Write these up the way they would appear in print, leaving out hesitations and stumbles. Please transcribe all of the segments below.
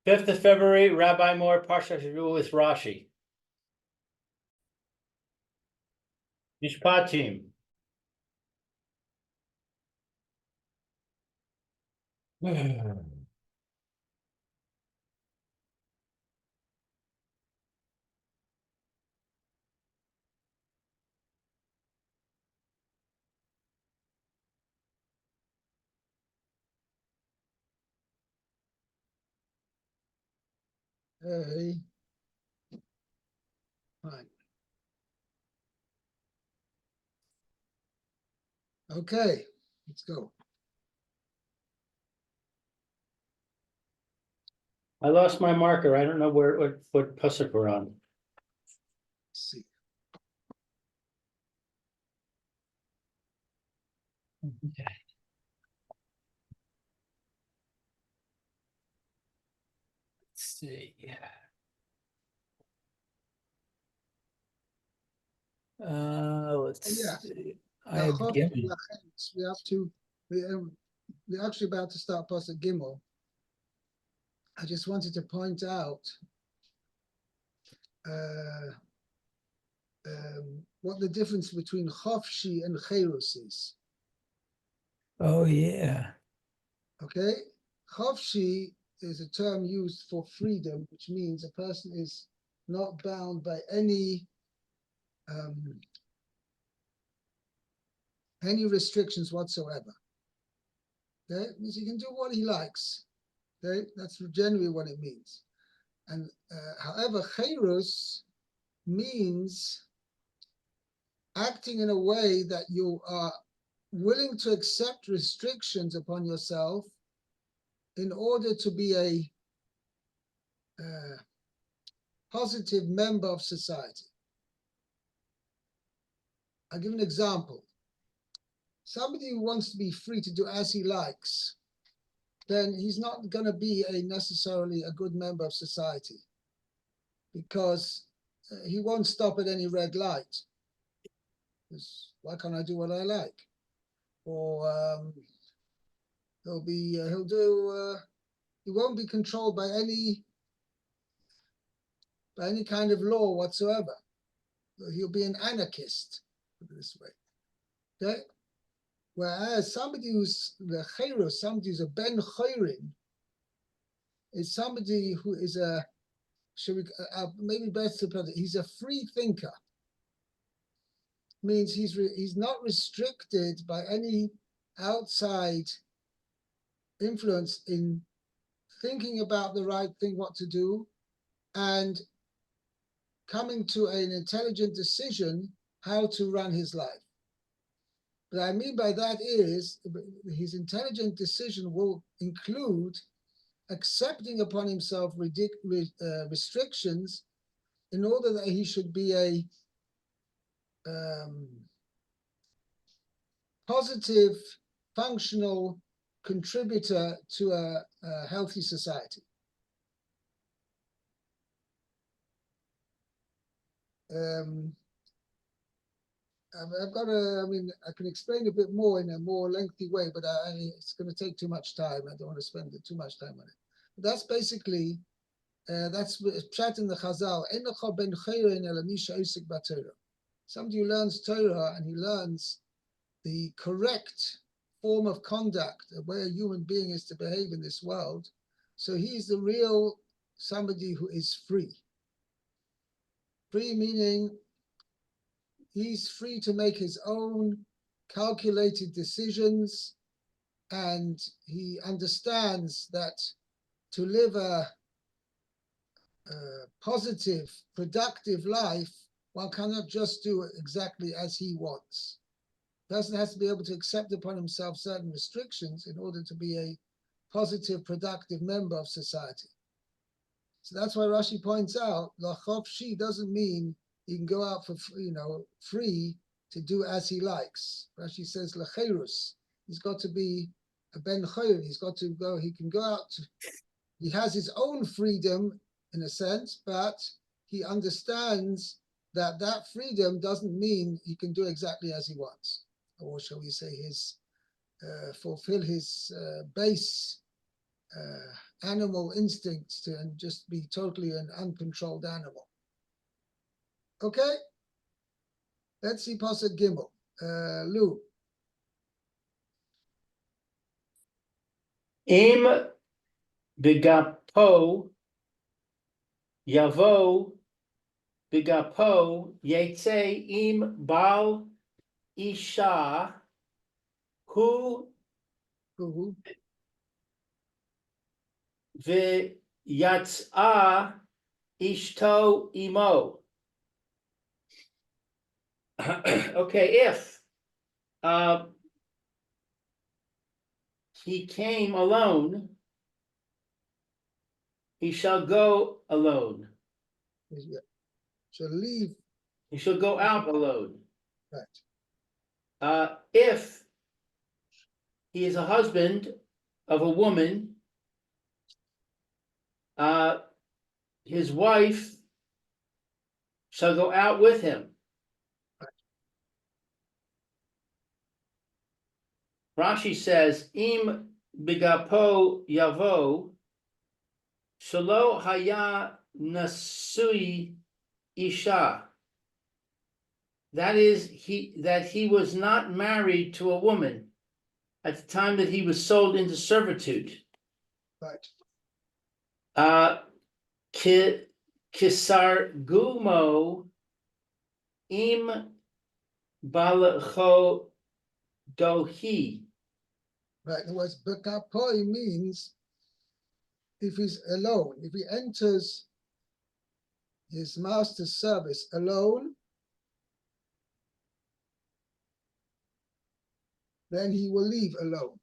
5th of February, Rabbi Moore, Parsha Hashavua with Rashi. Mishpatim. Hey. Fine. Okay, let's go. I lost my marker. I don't know what pasuk we're on. Let's see. Let's see. Let's Yeah. see. We have to. We're actually about to start Pasuk Gimel. I just wanted to point out what the difference between Chofshi and Cherus is. Oh yeah. Okay, Chofshi is a term used for freedom, which means a person is not bound by any restrictions whatsoever. Okay, it means he can do what he likes. Okay, that's generally what it means. And however, Cherus means acting in a way that you are willing to accept restrictions upon yourself in order to be a positive member of society. I'll give an example. Somebody who wants to be free to do as he likes, then he's not going to be necessarily a good member of society, because he won't stop at any red light. Because why can't I do what I like? Or he won't be controlled by any kind of law whatsoever. He'll be an anarchist, put it this way. Okay? Whereas somebody who's the Chayros, somebody who's a Ben Chayrin, is somebody who is maybe best to put it, he's a free thinker. Means he's not restricted by any outside influence in thinking about the right thing, what to do, and coming to an intelligent decision how to run his life. What I mean by that is his intelligent decision will include accepting upon himself restrictions in order that he should be a positive, functional contributor to a healthy society. I've got I can explain a bit more in a more lengthy way, but it's going to take too much time. I don't want to spend too much time on it. But that's basically, that's chat in the Chazal. Somebody who learns Torah and he learns the correct form of conduct, the way a human being is to behave in this world. So he's the real somebody who is free. Free meaning he's free to make his own calculated decisions, and he understands that to live a positive, productive life, one cannot just do it exactly as he wants. The person has to be able to accept upon himself certain restrictions in order to be a positive, productive member of society. So that's why Rashi points out, la chofshi doesn't mean he can go out for, free to do as he likes. Rashi says lecherus. He's got to be a ben chayr. He's got to go. He can go out. He has his own freedom in a sense, but he understands that that freedom doesn't mean he can do exactly as he wants, or shall we say, fulfill his base animal instincts and just be totally an uncontrolled animal. Okay, let's see Pasuk Gimel. Lou. Im bigapo yavo bigapo yetze im bal isha hu Who? v'yatsa ishto imo. Okay, if he came alone, he shall go alone. Shall leave. He shall go out alone. Right. If he is a husband of a woman, his wife shall go out with him. Rashi says, Im bigapo yavo, shelo haya nasui isha. That is, he was not married to a woman at the time that he was sold into servitude. Right. Kisar gumo im balacho dohi. Right. In other words, bekapoi means if he's alone, if he enters his master's service alone, then he will leave alone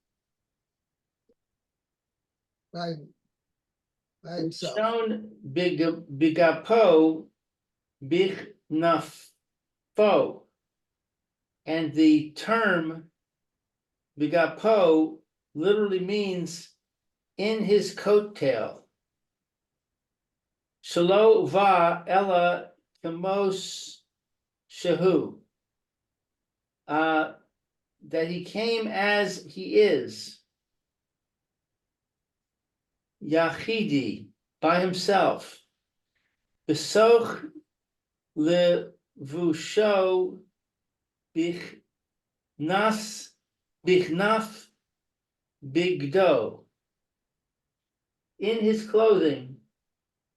by himself. Shown bigapo bichnafo, and the term bigapo literally means in his coattail. Shelo va ella kamos shehu, that he came as he is, Yachidi, by himself. Besoch levusho bichnaf bigdo, in his clothing,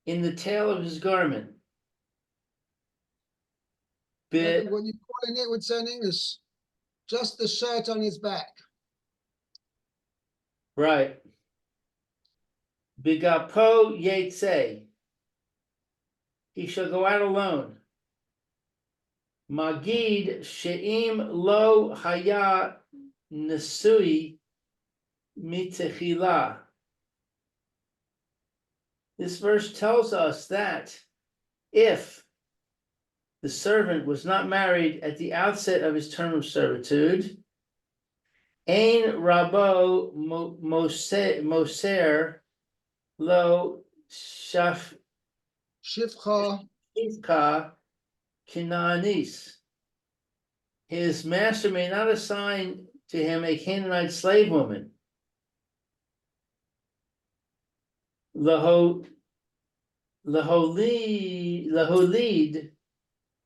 in the tail of his garment. What you calling it would say in English, just the shirt on his back. Right. Bigapo yetze, he shall go out alone. Magid she'im lo haya nesui mitechila. This verse tells us that if the servant was not married at the outset of his term of servitude, ein rabo moser lo Shifcha, shafka kinanis, his master may not assign to him a Canaanite slave woman. Laholid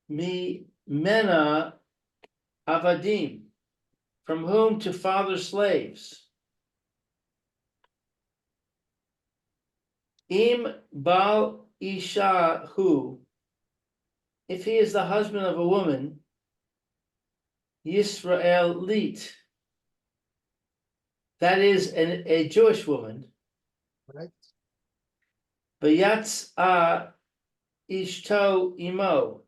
mi mena avadim, from whom to father slaves. Im bal isha hu, if he is the husband of a woman, Yisrael lit, that is a Jewish woman. right? V'yatsa ishto imo,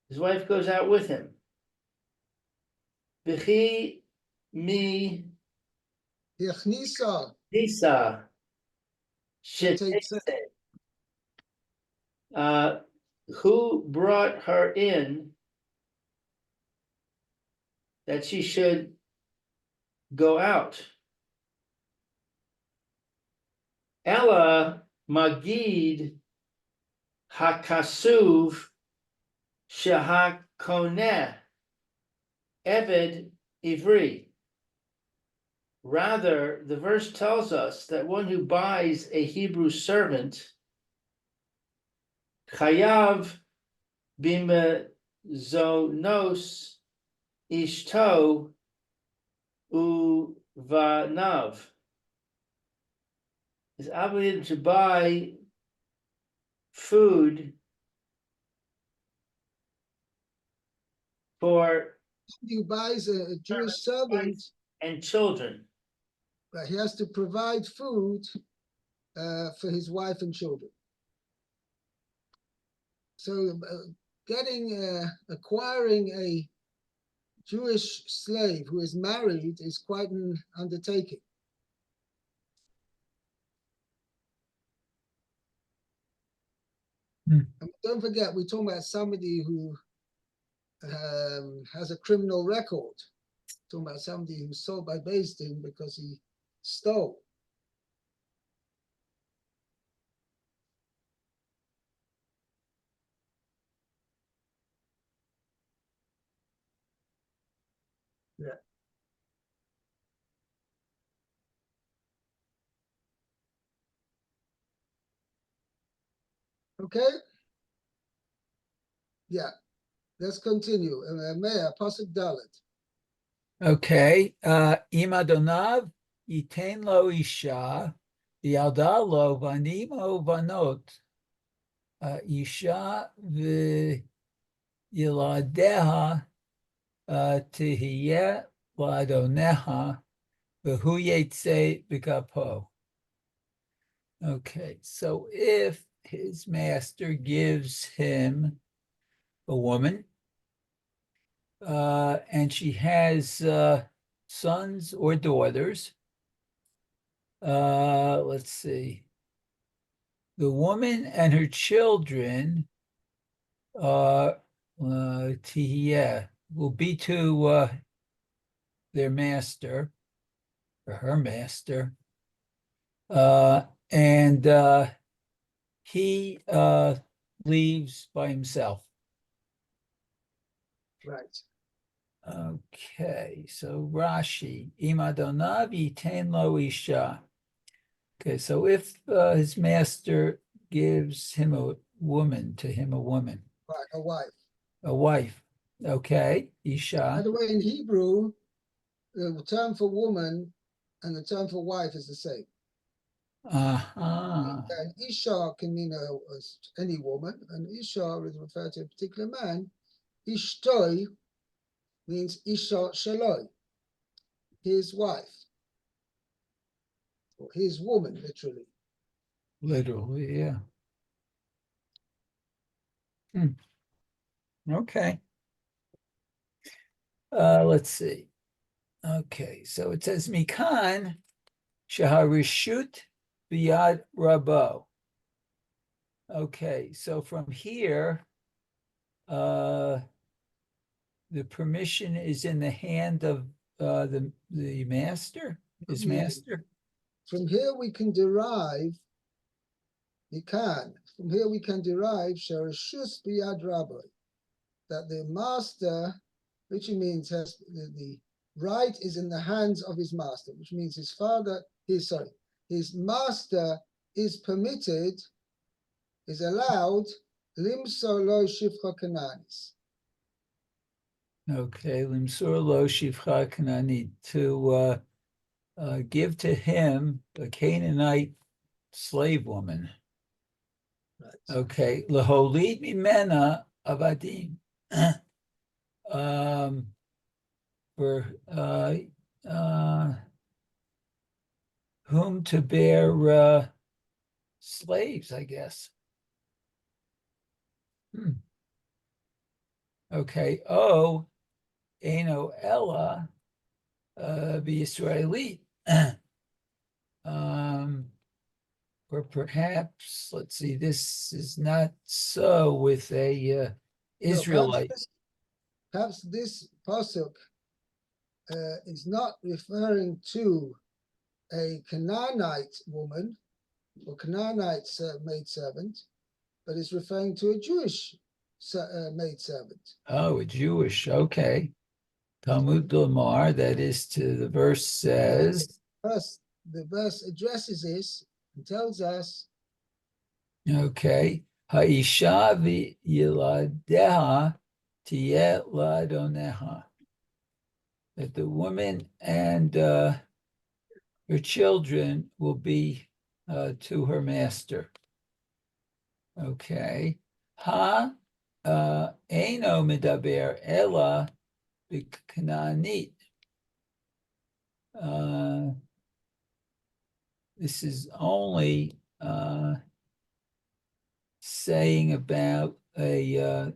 his wife goes out with him. V'chi mi Yechnisa, nisa Shetitze. shetitze, who brought her in that she should go out. Ella magid hakasuv shahakoneh eved ivri. Rather, the verse tells us that one who buys a Hebrew servant, chayav bimezonos ishto uvanav, is obligated to buy food for He buys a Jewish servant, and children. but he has to provide food for his wife and children. So acquiring a Jewish slave who is married is quite an undertaking. And don't forget, we're talking about somebody who has a criminal record. We're talking about somebody who's sold by Beis Din because he stole. Yeah. Okay. Yeah. Let's continue. Meir, Pasuk Dalet. Okay. Imadonav yitain lo isha, yalda lo vanim o vanot, isha v'yiladeha tihiyeh ladoneha v'hu yetze b'kapo. Okay, so if his master gives him a woman, and she has sons or daughters. Let's see. The woman and her children tihiyeh, will be to their master or her master, and he leaves by himself. Right. Okay, so Rashi, Imadonav yitain lo isha. Okay, so if his master gives him a woman, Right. A wife. a wife, okay, By isha, the way, in Hebrew, the term for woman and the term for wife is the same. uh-huh, And Isha can mean any woman, and Isha is referred to a particular man. Ishtoi means Isha Shaloi, his wife, or his woman, literally. literally, yeah. Okay. Let's see. Okay, so it says Mikan Shaharishut Biyad Rabo. Okay, so from here, the permission is in the hand of the master, his master. From here we can derive, Sharashus Biyad Rabbi, that the master, which means has the right is in the hands of his master, which means his master is permitted, is allowed, limso lo shifcha kananis. Okay, Limsur Lo Shivcha Kanani, to give to him a Canaanite slave woman. Right. Okay, Laholid Mimena Avadim. For whom to bear slaves, I guess. Okay. Oh, Eno Ella Israeli. Or perhaps, let's see, this is not so with a Israelite. No, perhaps this pasuk is not referring to a Canaanite woman or Canaanite maidservant, but is referring to a Jewish maidservant. Oh, a Jewish, okay. Talmud Lomar, that is to the verse says, First, the verse addresses this and tells us, okay, Ha'isha v'yiladeha tiyeh la'adoneha, that the woman and her children will be to her master. Okay. Ha Eino medaber ela b'knanit. This is only saying about I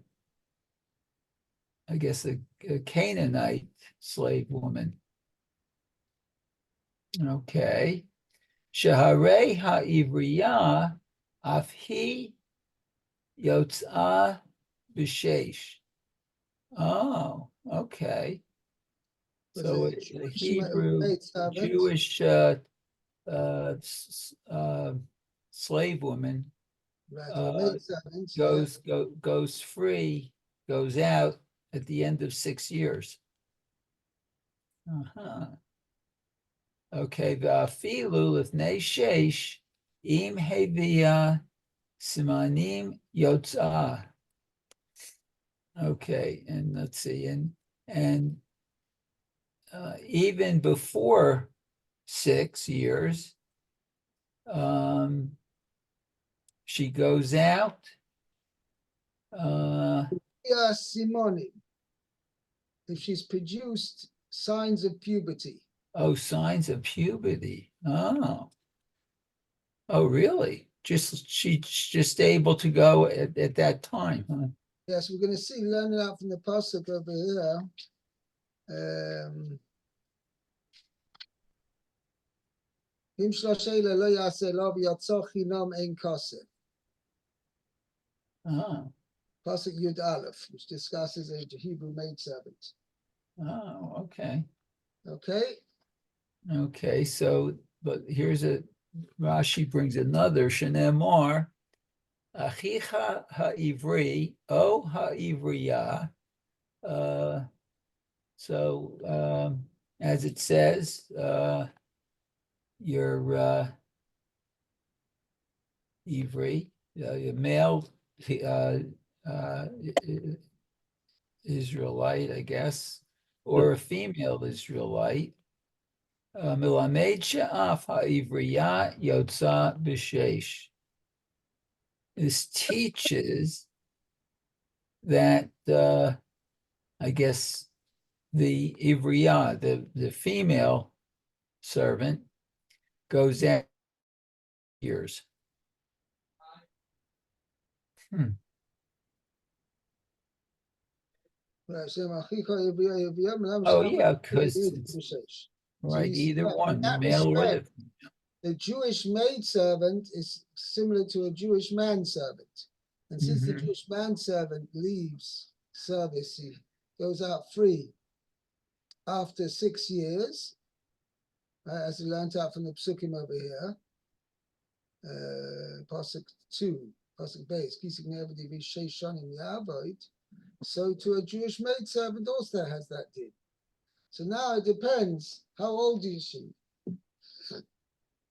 guess a Canaanite slave woman. Okay. Shaharei ha'ivriya afhi yotzah b'sheish. Oh, okay. was So a it's a Jewish Hebrew, maidservant. Jewish slave woman Right, or maidservant, goes free, goes out at the end of 6 years. Uh-huh. Okay, va'afilu lifnei sheish im hevia simanim yotzah. Okay, and let's see, and even before 6 years, she goes out. Yeah, Simone, if she's produced signs of puberty. Oh, signs of puberty. Oh, really? She's just able to go at that time, huh? Yes, we're going to see, learn it out from the pasuk over here. Im shloshela lo yaseh lo v'yatzor chinam ein kaseh. Oh, Pasuk Yud Aleph, which discusses a Hebrew maidservant. okay. Okay, So, but here's Rashi brings another Shenemar, Achicha ha'ivri, o ha'ivriya. So, as it says, your Ivri, your male Israelite, I guess, or a female Israelite. Milamed she'af ha'ivriya yotza b'sheish. This teaches that I guess the ivriya, the female servant, goes out years. Oh yeah, because right, either one, in the that male or respect, the Jewish maidservant is similar to a Jewish manservant. And since the Jewish manservant leaves service, he goes out free after 6 years, as we learned out from the psukim over here. Pasuk 2, Pasuk base, Kisik Nevadi Vishayshanim Yavoid. So to a Jewish maidservant also has that did. So now it depends, how old is she?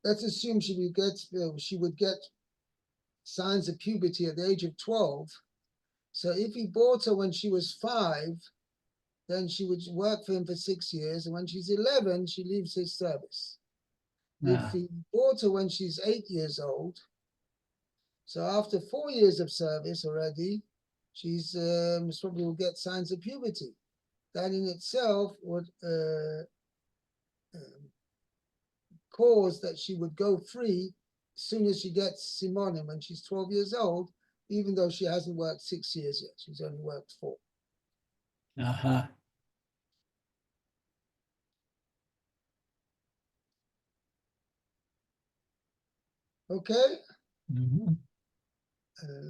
Let's assume she would get signs of puberty at the age of 12. So if he bought her when she was 5, then she would work for him for 6 years. And when she's 11, she leaves his service. If he bought her when she's 8 years old, so after 4 years of service already, she's probably will get signs of puberty. That in itself would cause that she would go free as soon as she gets Simonim when she's 12 years old, even though she hasn't worked 6 years yet. She's only worked 4. Uh-huh. Okay? Mhm.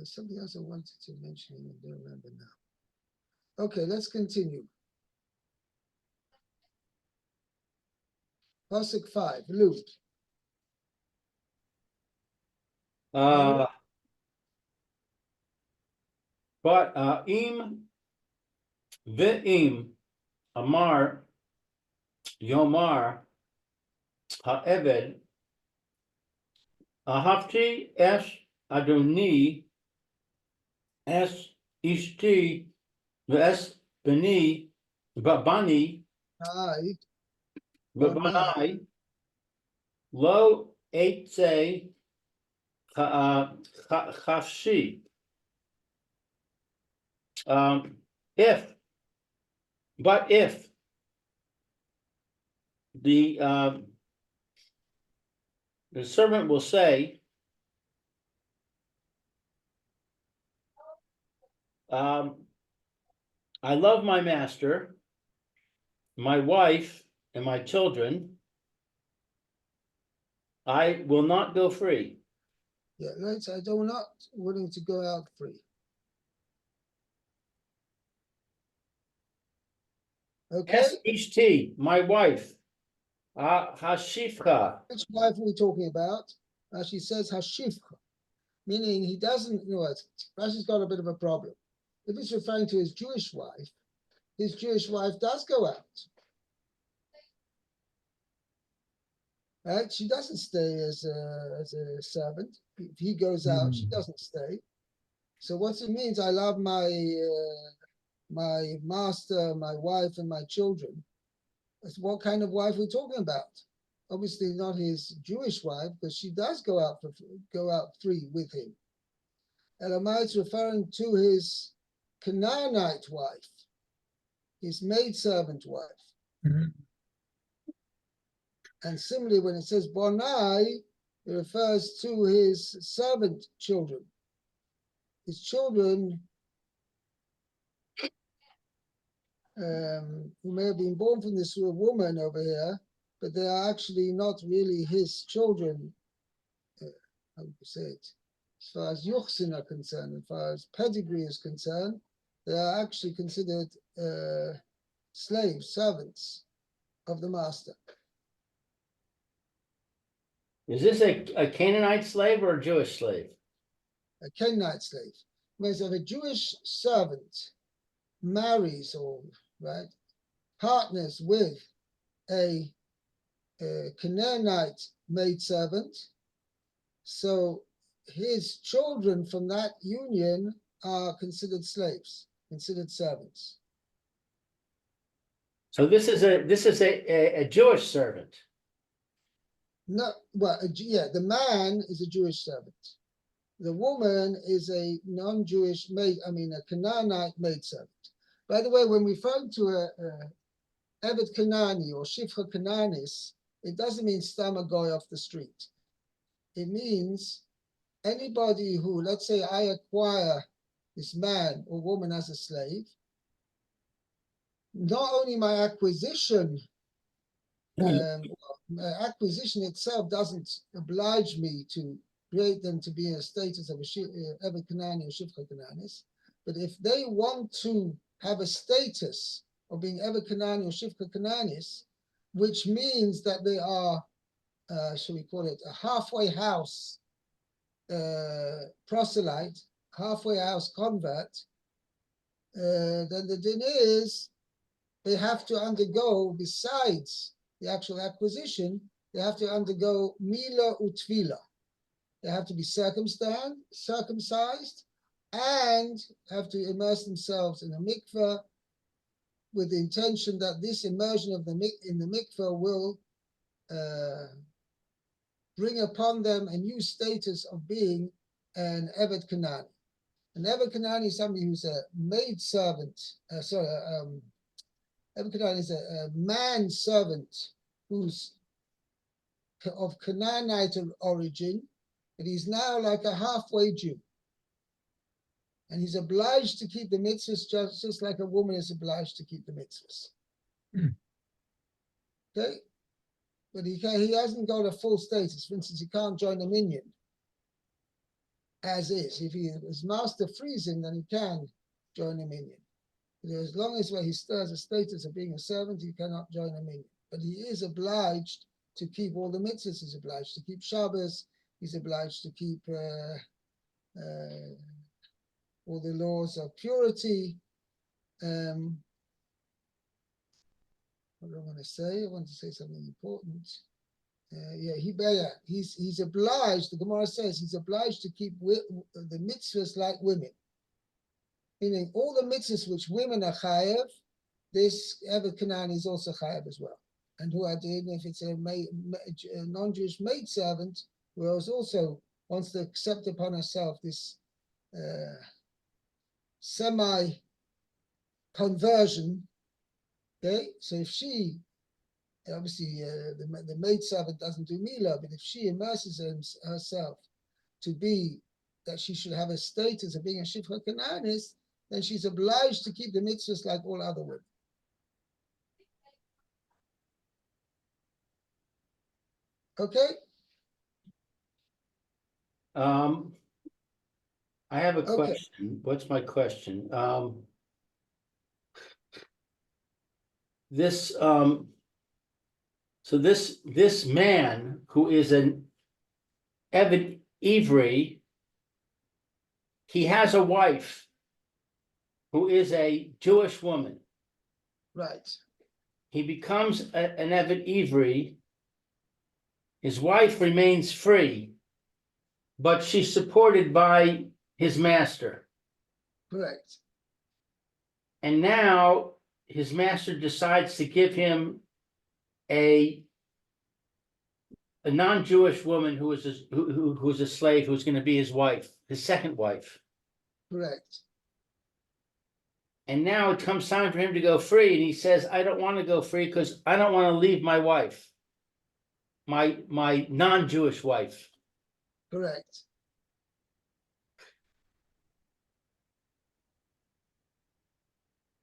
Something else I wanted to mention, I don't remember now. Okay, let's continue. Pasuk 5, Luke. But im ve'im Amar Yomar Ha'eved Ahavti es Adoni es Ishti Ves Beni Babani I, Babanai Lo Eitze Chafshi. If the servant will say, I love my master, my wife, and my children. I will not go free. yeah, right. I do not willing to go out free. Okay, Es ishti, my wife, hashifcha. which wife are we talking about? Rashi says Hashivcha, meaning he doesn't, you know what, Rashi's got a bit of a problem. If it's referring to his Jewish wife does go out. Right? She doesn't stay as a servant. If he goes out, she doesn't stay. So what it means, I love my master, my wife, and my children. That's what kind of wife we're talking about. Obviously not his Jewish wife, because she does go out free with him. Elamite's referring to his Canaanite wife, his maidservant wife. Mhm. And similarly, when it says Bonai, it refers to his servant children. His children who may have been born from this woman over here, but they are actually not really his children, how would you say it? As far as Yuchsin are concerned, as far as pedigree is concerned, they are actually considered slaves, servants of the master. Is this a Canaanite slave or a Jewish slave? A Canaanite slave. Whereas if a Jewish servant marries or partners with a Canaanite maidservant, so his children from that union are considered slaves, considered servants. So this is a Jewish servant. No, well, yeah, the man is a Jewish servant. The woman is a non-Jewish a Canaanite maidservant. By the way, when we refer to a Evet Kanani or Shifra Kananis, it doesn't mean stam a guy off the street. It means anybody who, let's say I acquire this man or woman as a slave, not only my acquisition itself doesn't oblige me to create them to be in a status of a Evet Kanani or Shifra Kananis, but if they want to have a status of being Evet Kanani or Shifra Kananis, which means that they are, shall we call it, a halfway house proselyte, halfway house convert, then the din is they have to undergo, besides the actual acquisition, they have to undergo mila utvila. They have to be circumcised, and have to immerse themselves in a mikveh with the intention that this immersion in the mikveh will bring upon them a new status of being an Evet Kanani. An Evet Kanani is somebody who's a maid servant, Evet Kanani is a man servant who's of Canaanite origin, but he's now like a halfway Jew. And he's obliged to keep the mitzvahs just like a woman is obliged to keep the mitzvahs. Okay? But he hasn't got a full status. For instance, he can't join a minyan as is. If his master frees him, then he can join a minyan. But as long as he still has a status of being a servant, he cannot join a minyan. But he is obliged to keep all the mitzvahs. He's obliged to keep Shabbos. He's obliged to keep all the laws of purity. What do I want to say? I want to say something important. He's obliged. The Gemara says he's obliged to keep the mitzvahs like women, meaning all the mitzvahs which women are chayav. This Evet Canaan is also chayav as well. And who I did, if it's a non-Jewish maid servant who also wants to accept upon herself this semi-conversion. Okay, so if she obviously the maid servant doesn't do mila, but if she immerses herself to be that she should have a status of being a shifcha Canaanis, then she's obliged to keep the mitzvahs like all other women. Okay. I have a Okay. question. What's my question? So this man who is an Eved Ivri, he has a wife who is a Jewish woman. Right. He becomes an Eved Ivri. His wife remains free, but she's supported by his master. Correct. And now his master decides to give him a non-Jewish woman who is a slave, who's going to be his wife, his second wife. Correct. And now it comes time for him to go free, and he says, I don't want to go free because I don't want to leave my wife, my non-Jewish wife. Correct.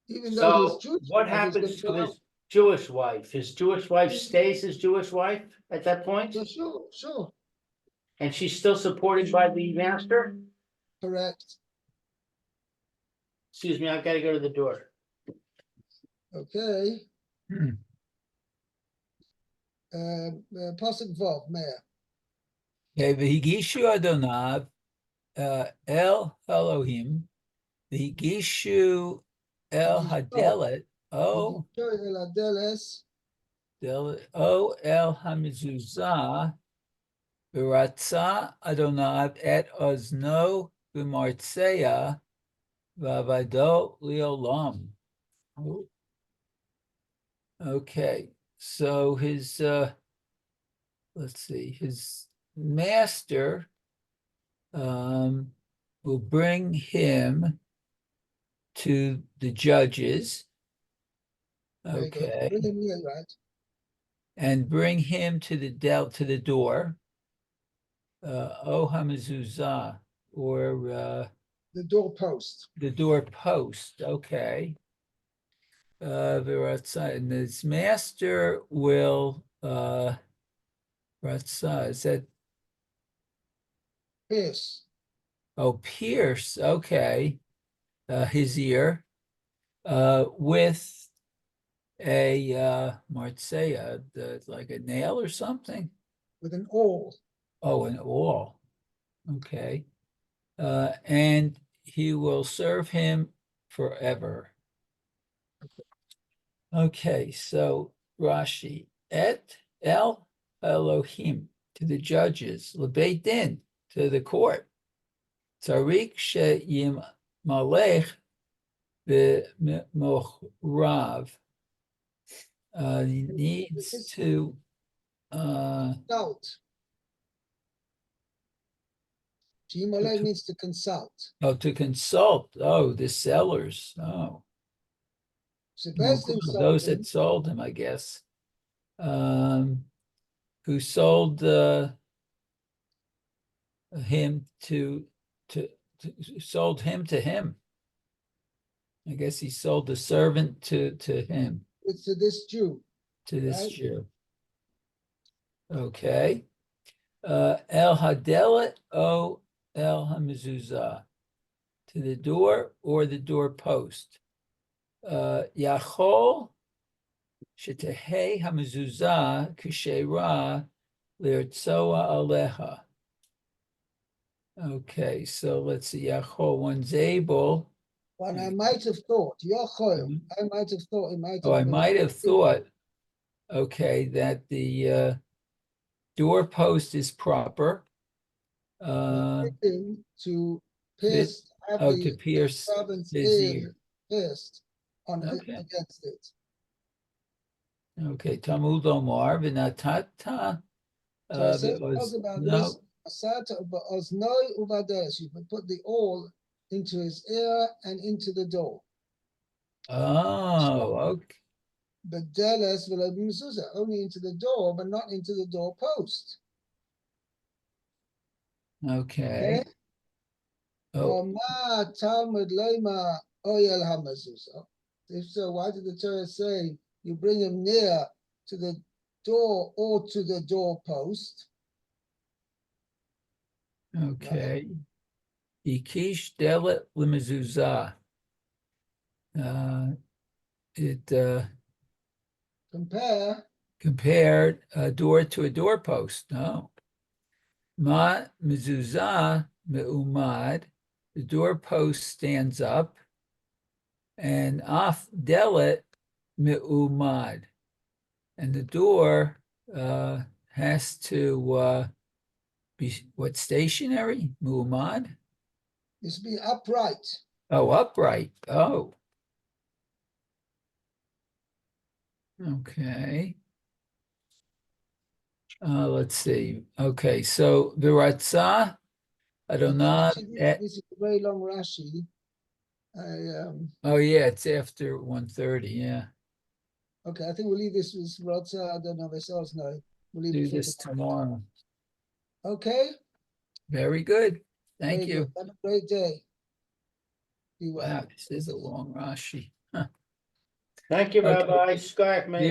Even though he's So Jewish, what happens to his Jewish wife? His Jewish wife stays his Jewish wife at that point? Yeah, sure. And she's still supported by the master? Correct. Excuse me, I've got to go to the door. Okay. Hmm. Pasuk Vav, Meir. Okay, v'higishu Adonav el Elohim, v'higishu el hadelet o El Adeles, el hamizuzah v'ratza Adonav et ozno v'martzeya v'avado leolam. Oh. Okay, so his let's see, his master will bring him to the judges. very good. Okay, Bring him here, right? and bring him to the door. O hamezuzah, or The doorpost. the doorpost. Okay. And his master will is that Pierce. pierce, okay, his ear with a martzeya, like a nail or something. With an awl. Oh, an awl. Okay. And he will serve him forever. Okay, so Rashi, et el Elohim, to the judges, lebeit din, to the court. Tzarik she'yim malech b'mochrav. He needs to Consult. Shimoleh means to consult. to consult. Oh, the sellers. Oh, So well, best in those that sold him, I guess. Who sold him to sold him to him. I guess he sold the servant to him. It's to this Jew. To this Right. Jew. Okay. El hadelet o el hamezuzah, to the door or the doorpost. Yachol shetehei hamezuzah k'sheira lirtzoa aleha. Okay, so let's see. Yachol, one's able. One I might have thought, Yochel, I might have thought it might have Oh, I been might have thought okay, that the doorpost is proper. fitting to Fit, pierce, have to the pierce servant's his ear ear. pierced on Okay. against it. Okay, Talmud Omar v'natata. So it says about this. No, You would put the awl into his ear and into the door. oh, okay. But deles mezuzah, only into the door, but not into the doorpost. Okay. Okay. Oh, Ma Talmud Lema Oyel HaMezuzah. If so, why did the Torah say you bring him near to the door or to the doorpost? okay. Ikish delet lemezuzah. It Compare compared a door to a doorpost. No. Ma mezuzah me'umad. The doorpost stands up, and af delet me'umad. And the door has to be what, stationary? Mu'umad? is be upright. Oh, upright. Oh. Okay. Let's see. Okay, so Viratzah Adonai. Actually, this is a very long Rashi. Oh yeah, it's after 1:30. Yeah. Okay, I think we'll leave this with Rotza. I don't know if it's us now. We'll leave Do it for this tomorrow. Okay, Very good. Thank very you. good. Have a great day. Be well. Wow, this is a long Rashi. Huh. Thank you, Okay. Rabbi Skarkman.